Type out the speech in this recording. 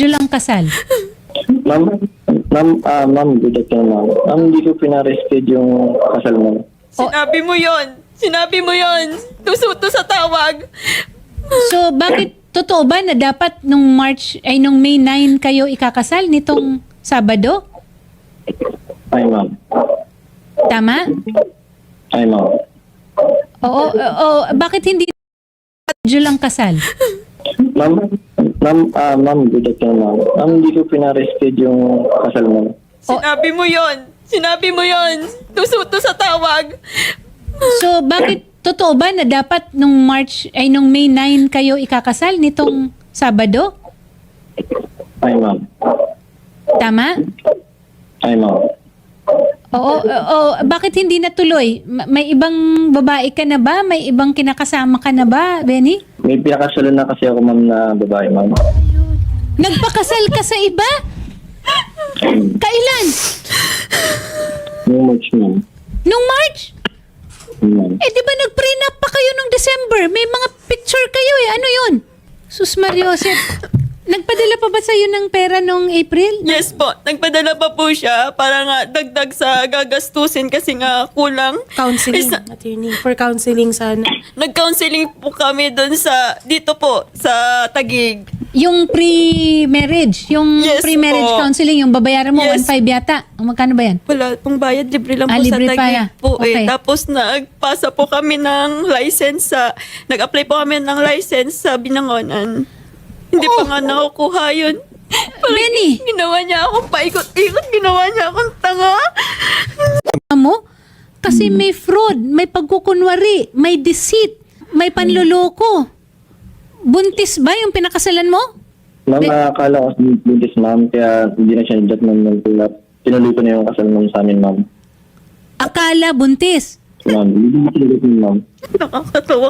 lang kasal. Ma'am, good afternoon, ma'am. Ma'am, hindi ko pinareschedule yung kasal mo. Sinabi mo yon. Sinabi mo yon. Tusuto sa tawag. So, bakit totoo ba na dapat nung May 9 kayo ikakasal nitong Sabado? Ay, ma'am. Tama? Ay, ma'am. Oo, bakit hindi lang kasal? Ma'am, good afternoon, ma'am. Ma'am, hindi ko pinareschedule yung kasal mo. Sinabi mo yon. Sinabi mo yon. Tusuto sa tawag. So, bakit totoo ba na dapat nung May 9 kayo ikakasal nitong Sabado? Ay, ma'am. Tama? Ay, ma'am. Oo, bakit hindi natuloy? May ibang babae ka na ba? May ibang kinakasama ka na ba, Benny? May pinakasalan na kasi ako, ma'am, na babae, ma'am. Nagpakasal ka sa iba? Kailan? Yung March, ma'am. Nung March? Ma'am. Eh, di ba nag-prenup pa kayo nung December? May mga picture kayo eh. Ano yun? Sus Mariosep. Nagpadala pa ba sa'yo ng pera nung April? Yes po. Nagpadala pa po siya para nga dagdag sa gagastusin kasi nga kulang. Counseling, Isa- attorney. For counseling sana. Nag-counseling po kami doon dito po, sa Taguig. Yung pre-marriage, yung Yes pre-marriage po. counseling, yung babayaran mo, Yes. 1.5 yata. O, magkano ba yan? Wala pong bayad, libre lang po Libre sa pa Taguig yan. po Okay. Tapos nagpasa po kami ng license nag-apply po kami ng license sa Binangonan. Hindi pa nga nakukuha yun. Benny, Ginawa niya akong paikot-ikot, ginawa niya akong tanga. mo? Kasi may fraud, may pagkukunwari, may deceit, may panloloko. Buntis ba yung pinakasalan mo? Ma'am, akala ko si buntis, ma'am, kaya hindi na siya nagdat, ma'am. Tinuloy ko na yung kasal mo sa amin, ma'am. Akala buntis. Ma'am, hindi na siya nagdat, ma'am. Nakakatawa.